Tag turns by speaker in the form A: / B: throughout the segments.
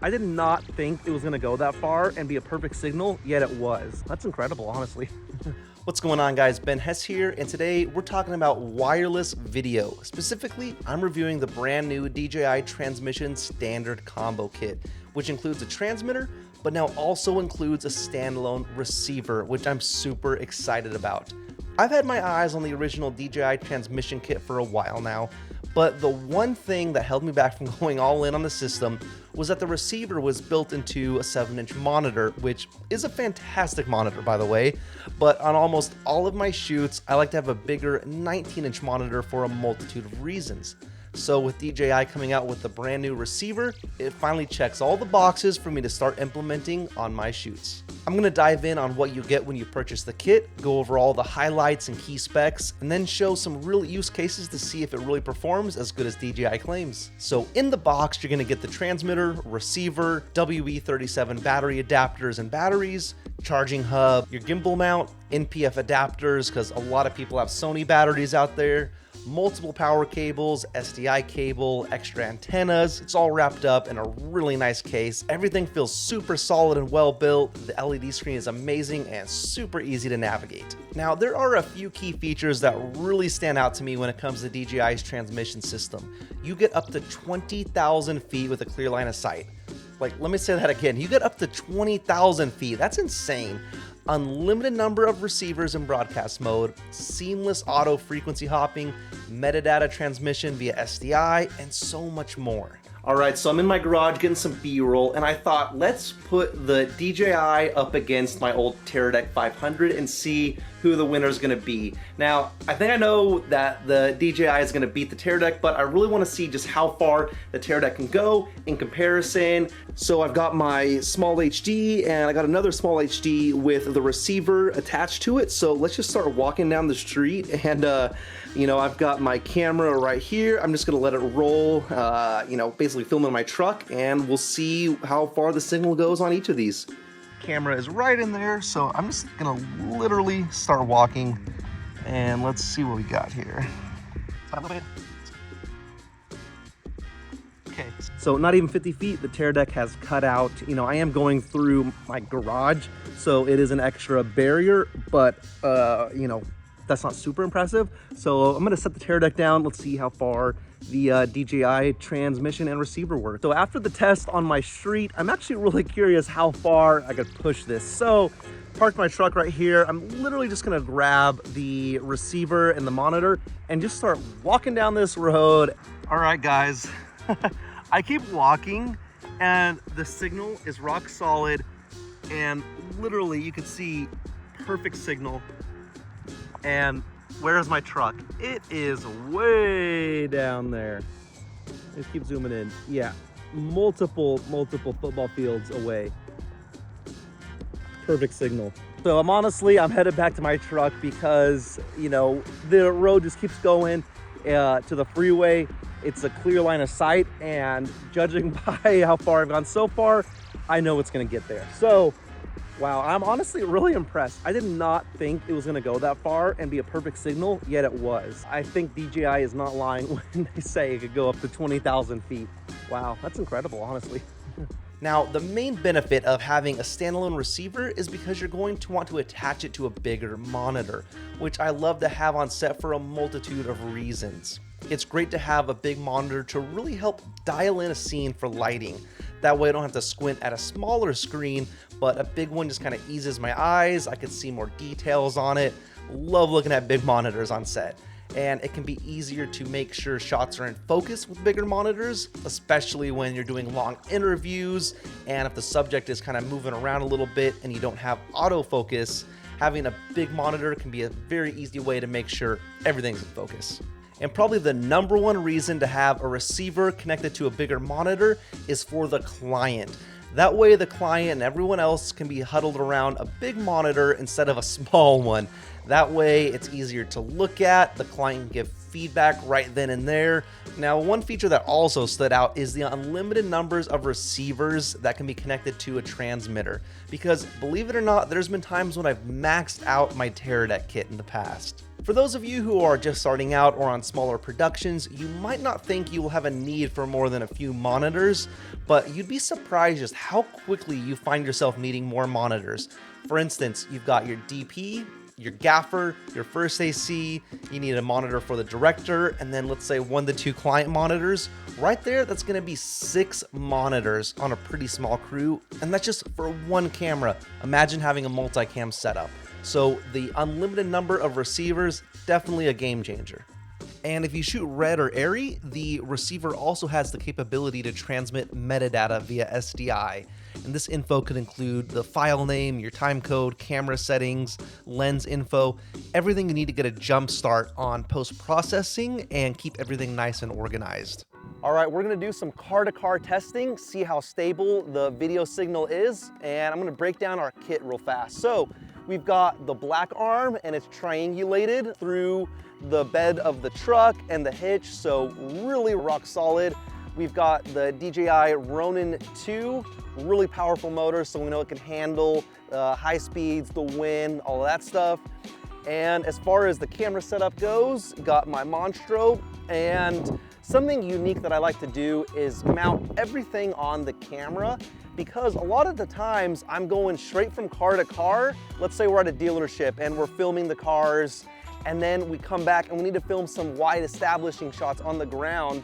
A: I did not think it was gonna go that far and be a perfect signal, yet it was. That's incredible, honestly. What's going on, guys? Ben Hess here, and today we're talking about wireless video. Specifically, I'm reviewing the brand new DJI Transmission Standard Combo Kit, which includes a transmitter, but now also includes a standalone receiver, which I'm super excited about. I've had my eyes on the original DJI Transmission Kit for a while now, but the one thing that held me back from going all in on the system was that the receiver was built into a 7-inch monitor, which is a fantastic monitor, by the way, but on almost all of my shoots, I like to have a bigger 19-inch monitor for a multitude of reasons. So with DJI coming out with the brand new receiver, it finally checks all the boxes for me to start implementing on my shoots. I'm going to dive in on what you get when you purchase the kit, go over all the highlights and key specs, and then show some real use cases to see if it really performs as good as DJI claims. So in the box, you're going to get the transmitter, receiver, WE37 battery adapters and batteries, charging hub, your gimbal mount, NPF adapters, because a lot of people have Sony batteries out there, multiple power cables, SDI cable, extra antennas. It's all wrapped up in a really nice case. Everything feels super solid and well built. The LED screen is amazing and super easy to navigate. Now, there are a few key features that really stand out to me when it comes to DJI's transmission system. You get up to 20,000 feet with a clear line of sight. Let me say that again. You get up to 20,000 feet. That's insane. Unlimited number of receivers in broadcast mode, seamless auto frequency hopping, metadata transmission via SDI, and so much more. All right, so I'm in my garage getting some B-roll, and I thought, let's put the DJI up against my old Teradek 500 and see who the winner is going to be. Now, I think I know that the DJI is going to beat the Teradek, but I really want to see just how far the Teradek can go in comparison. So I've got my small HD, and I got another small HD with the receiver attached to it. So let's just start walking down the street, and I've got my camera right here. I'm just going to let it roll, basically filming my truck, and we'll see how far the signal goes on each of these. Camera is right in there, so I'm just gonna literally start walking, and let's see what we got here. Okay, so not even 50 feet, the Teradek has cut out. I am going through my garage, so it is an extra barrier, but that's not super impressive. So I'm gonna set the Teradek down. Let's see how far the DJI transmission and receiver work. So after the test on my street, I'm actually really curious how far I could push this. So parked my truck right here. I'm literally just gonna grab the receiver and the monitor and just start walking down this road. All right, guys, I keep walking and the signal is rock solid, and literally you can see perfect signal. And where's my truck? It is way down there. Let's keep zooming in. Yeah, multiple football fields away. Perfect signal. So I'm headed back to my truck because, the road just keeps going to the freeway. It's a clear line of sight, and judging by how far I've gone so far, I know it's gonna get there. So, wow, I'm honestly really impressed. I did not think it was gonna go that far and be a perfect signal, yet it was. I think DJI is not lying when they say it could go up to 20,000 feet. Wow, that's incredible, honestly. Now, the main benefit of having a standalone receiver is because you're going to want to attach it to a bigger monitor, which I love to have on set for a multitude of reasons. It's great to have a big monitor to really help dial in a scene for lighting. That way I don't have to squint at a smaller screen, but a big one just kind of eases my eyes. I can see more details on it. Love looking at big monitors on set. And it can be easier to make sure shots are in focus with bigger monitors, especially when you're doing long interviews and if the subject is kind of moving around a little bit and you don't have autofocus. Having a big monitor can be a very easy way to make sure everything's in focus. And probably the number one reason to have a receiver connected to a bigger monitor is for the client. That way the client and everyone else can be huddled around a big monitor instead of a small one. That way it's easier to look at, the client can give feedback right then and there. Now, one feature that also stood out is the unlimited numbers of receivers that can be connected to a transmitter. Because believe it or not, there's been times when I've maxed out my Teradek kit in the past. For those of you who are just starting out or on smaller productions, you might not think you will have a need for more than a few monitors, but you'd be surprised just how quickly you find yourself needing more monitors. For instance, you've got your DP, your gaffer, your first AC, you need a monitor for the director, and then let's say 1 to 2 client monitors. Right there, that's gonna be 6 monitors on a pretty small crew, and that's just for one camera. Imagine having a multicam setup. So the unlimited number of receivers, definitely a game changer. And if you shoot RED or ARRI, the receiver also has the capability to transmit metadata via SDI. And this info could include the file name, your time code, camera settings, lens info, everything you need to get a jump start on post-processing and keep everything nice and organized. All right, we're gonna do some car-to-car testing, see how stable the video signal is, and I'm gonna break down our kit real fast. So we've got the black arm, and it's triangulated through the bed of the truck and the hitch, so really rock solid. We've got the DJI Ronin 2, really powerful motor, so we know it can handle high speeds, the wind, all of that stuff. And as far as the camera setup goes, got my Monstro, and something unique that I like to do is mount everything on the camera, because a lot of the times I'm going straight from car to car. Let's say we're at a dealership and we're filming the cars, and then we come back and we need to film some wide establishing shots on the ground.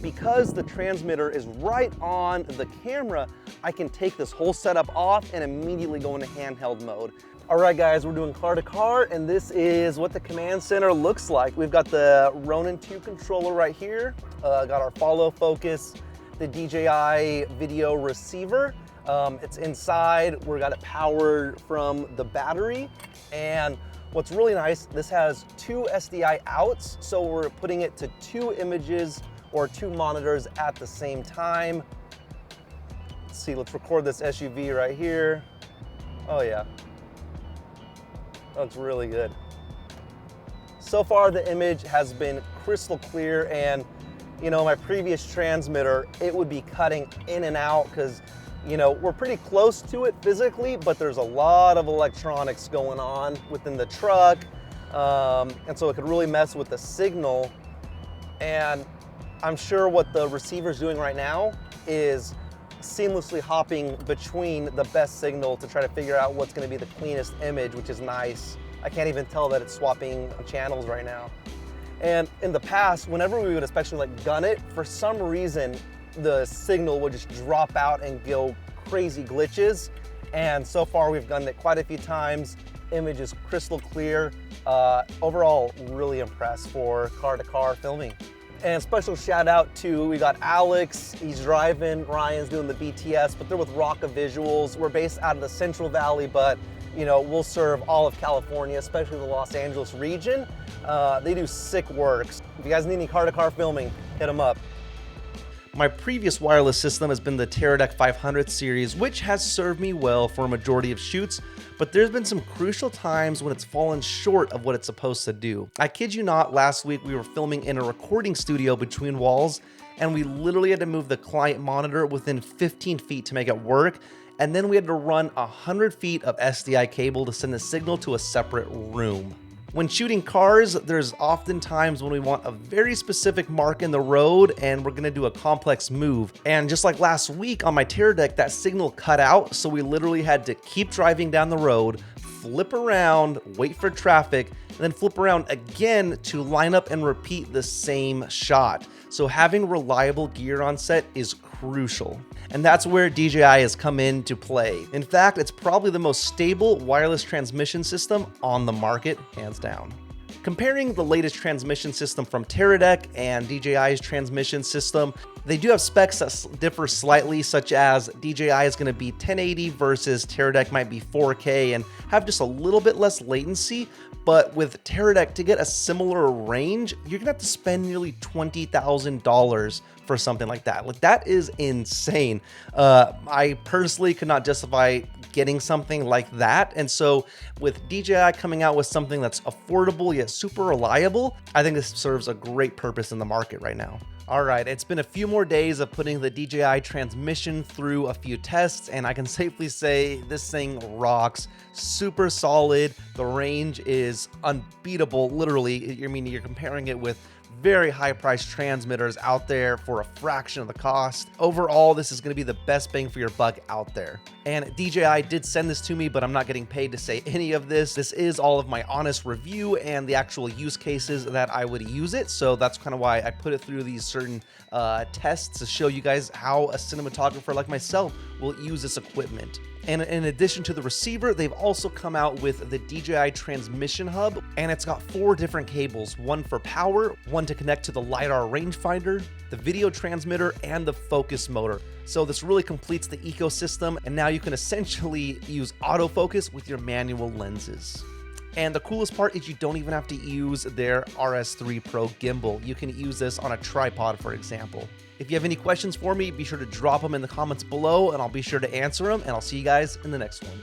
A: Because the transmitter is right on the camera, I can take this whole setup off and immediately go into handheld mode. All right, guys, we're doing car to car, and this is what the command center looks like. We've got the Ronin 2 controller right here, got our follow focus, the DJI Video Receiver. It's inside, we got it powered from the battery, and what's really nice, this has 2 SDI outs, so we're putting it to 2 images or 2 monitors at the same time. Let's see, let's record this SUV right here. Oh yeah, looks really good. So far the image has been crystal clear, and you know, my previous transmitter, it would be cutting in and out because you know, we're pretty close to it physically, but there's a lot of electronics going on within the truck, and so it could really mess with the signal. And I'm sure what the receiver's doing right now is seamlessly hopping between the best signal to try to figure out what's going to be the cleanest image, which is nice. I can't even tell that it's swapping channels right now. And in the past, whenever we would especially like gun it, for some reason, the signal would just drop out and go crazy glitches. And so far we've gunned it quite a few times. Image is crystal clear. Overall, really impressed for car-to-car filming. And special shout out to, we got Alex, he's driving, Ryan's doing the BTS, but they're with Rocka Visuals. We're based out of the Central Valley, but you know, we'll serve all of California, especially the Los Angeles region. They do sick works. If you guys need any car-to-car filming, hit them up. My previous wireless system has been the Teradek 500 series, which has served me well for a majority of shoots, but there's been some crucial times when it's fallen short of what it's supposed to do. I kid you not, last week we were filming in a recording studio between walls, and we literally had to move the client monitor within 15 feet to make it work, and then we had to run 100 feet of SDI cable to send the signal to a separate room. When shooting cars, there's often times when we want a very specific mark in the road and we're gonna do a complex move. And just like last week on my Teradek, that signal cut out, so we literally had to keep driving down the road, flip around, wait for traffic, and then flip around again to line up and repeat the same shot. So having reliable gear on set is crucial. And that's where DJI has come into play. In fact, it's probably the most stable wireless transmission system on the market, hands down. Comparing the latest transmission system from Teradek and DJI's transmission system, they do have specs that differ slightly, such as DJI is going to be 1080 versus Teradek might be 4K and have just a little bit less latency. But with Teradek, to get a similar range, you're gonna have to spend nearly $20,000 for something like that. Like, that is insane. I personally could not justify getting something like that. And so with DJI coming out with something that's affordable yet super reliable, I think this serves a great purpose in the market right now. All right, it's been a few more days of putting the DJI Transmission through a few tests, and I can safely say this thing rocks. Super solid. The range is unbeatable, literally. I mean, you're comparing it with very high priced transmitters out there for a fraction of the cost. Overall, this is going to be the best bang for your buck out there. And DJI did send this to me, but I'm not getting paid to say any of this. This is all of my honest review and the actual use cases that I would use it. So that's kind of why I put it through these certain tests to show you guys how a cinematographer like myself will use this equipment. And in addition to the receiver, they've also come out with the DJI Transmission Hub, and it's got 4 different cables, one for power, one to connect to the LiDAR rangefinder, the video transmitter, and the focus motor. So this really completes the ecosystem, and now you can essentially use autofocus with your manual lenses. And the coolest part is you don't even have to use their RS3 Pro gimbal. You can use this on a tripod, for example. If you have any questions for me, be sure to drop them in the comments below, and I'll be sure to answer them, and I'll see you guys in the next one.